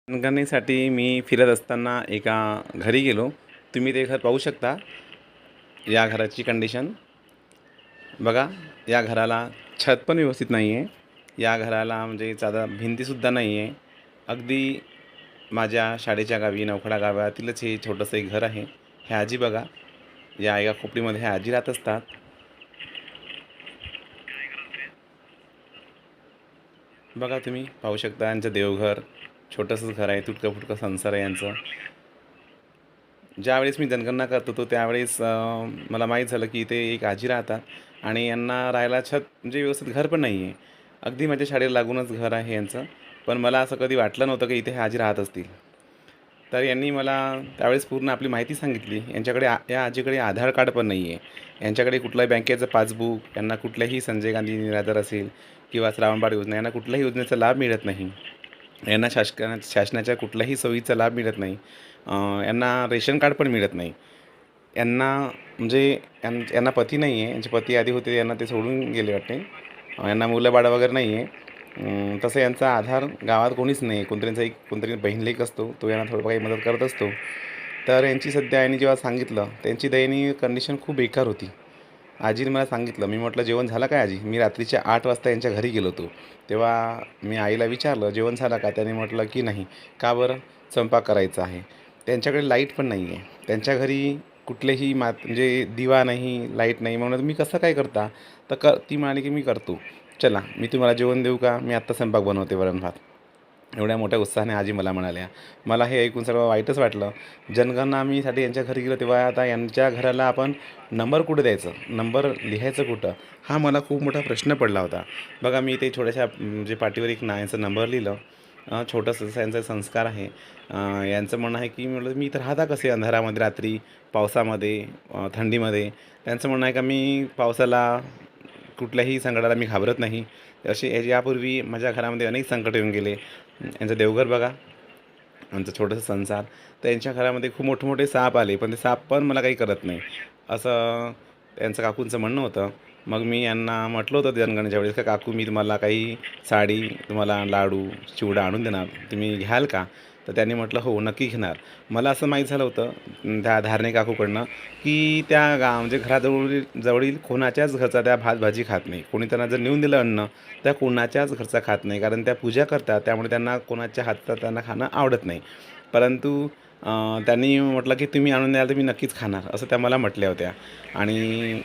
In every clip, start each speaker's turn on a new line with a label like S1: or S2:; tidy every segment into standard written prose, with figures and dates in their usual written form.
S1: मनगणनेसाठी मी फिरत असताना एका घरी गेलो. तुम्ही ते घर पाहू शकता. या घराची कंडिशन बघा. या घराला छत पण व्यवस्थित नाही आहे. या घराला म्हणजे साधा भिंतीसुद्धा नाही आहे. अगदी माझ्या शाळेच्या गावी नवखडा गावातीलच हे छोटंसं एक घर आहे. हे आजी बघा, या एका खोपडीमध्ये ह्या आजी राहत असतात. बघा, तुम्ही पाहू शकता यांचं देवघर. छोटंसंच घर आहे, तुटकं फुटकं संसार आहे यांचं. ज्यावेळेस मी जनगणना करत होतो त्यावेळेस मला माहीत झालं की इथे एक आजी राहतात आणि यांना राहायला छत म्हणजे व्यवस्थित घर पण नाही आहे. अगदी माझ्या शाळेला लागूनच घर आहे यांचं. पण मला असं कधी वाटलं नव्हतं की इथे ह्या आजी राहत असतील. तर यांनी मला त्यावेळेस पूर्ण आपली माहिती सांगितली. यांच्याकडे या आजीकडे आधार कार्ड पण नाही आहे. यांच्याकडे कुठल्याही बँकेचं पासबुक, यांना कुठल्याही संजय गांधी निराधार असेल किंवा श्रावणबाळ योजना, यांना कुठल्याही योजनेचा लाभ मिळत नाही. यांना शासनाच्या कुठल्याही सोयीचा लाभ मिळत नाही. यांना रेशन कार्ड पण मिळत नाही. यांना म्हणजे यांना पती नाही आहे. यांचे पती आधी होते, यांना ते सोडून गेले वाटते. यांना मुलं-बाळं वगैरे नाही आहे. तसं यांचा आधार गावात कोणीच नाही आहे. कोणतरी बहीण लेक असतो, तो यांना थोडं काही मदत करत असतो. तर यांची सध्या यांनी जेव्हा सांगितलं, त्यांची दयनीय कंडिशन खूप बेकार होती. आजीने मला सांगितलं. मी म्हटलं, "जेवण झालं काय आजी?" मी रात्रीच्या 8 वाजता यांच्या घरी गेलो होतो. तेव्हा मी आईला विचारलं, "जेवण झालं का?" त्याने म्हटलं की "नाही." "का बरं?" "स्वयंपाक करायचा आहे." त्यांच्याकडे लाईट पण नाही आहे. त्यांच्या घरी कुठलेही म्हणजे दिवा नाही, लाईट नाही. म्हणून मी कसं काय करता? तर ती म्हणाली की "मी करतो." "चला, मी तुम्हाला जेवण देऊ का? मी आत्ता स्वयंपाक बनवते, वरण-भात." एवढ्या मोठ्या उत्साहाने आजी मला म्हणाल्या. मला हे ऐकून सर्व वाईटच वाटलं. जनगणना आम्हीसाठी यांच्या घरी गेलो तेव्हा आता यांच्या घराला आपण नंबर कुठं द्यायचं? नंबर लिहायचं कुठं? हा मला खूप मोठा प्रश्न पडला होता. बघा, मी ते छोट्याशा म्हणजे पाटीवर एक यांचा नंबर लिहिलं. छोटंसं असं यांचा संस्कार आहे. यांचं म्हणणं आहे की म्हटलं, "मी इथं राहता कसे अंधारामध्ये रात्री, पावसामध्ये, थंडीमध्ये?" त्यांचं म्हणणं आहे का मी पावसाला कुठल्याही संकटाला मी घाबरत नाही. असे यापूर्वी माझ्या घरामध्ये अनेक संकट येऊन गेले. यांचं देवघर बघा, आमचं छोटंसं संसार. तर यांच्या घरामध्ये खूप मोठे-मोठे साप आले, पण ते साप पण मला काही करत नाही, असं त्यांचं काकूंचं म्हणणं होतं. मग मी यांना म्हटलं होतं जनगणनेच्या वेळेस, "का काकू, मी तुम्हाला काही साडी, तुम्हाला लाडू, चिवडा आणून देणार, तुम्ही घ्याल का?" तर त्यांनी म्हटलं, "हो, नक्की घेणार." मला असं माहीत झालं होतं त्या धार्मिक काकूकडनं की त्या म्हणजे जवळील कोणाच्याच घरचा त्या भाजी खात नाही. कोणी त्यांना जर नेऊन दिलं अन्न, त्या कोणाच्याच घरचा खात नाही. कारण त्या पूजा करतात, त्यामुळे त्यांना कोणाच्या हातचं त्यांना खाणं आवडत नाही. परंतु त्यांनी म्हटलं की "तुम्ही आणून द्याल तर मी नक्कीच खाणार." असं त्या मला म्हटल्या होत्या. आणि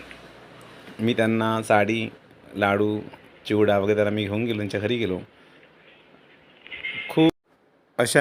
S1: मी त्यांना साडी, लाडू, चिवडा वगैरे त्यांना मी घेऊन गेलो, त्यांच्या घरी गेलो.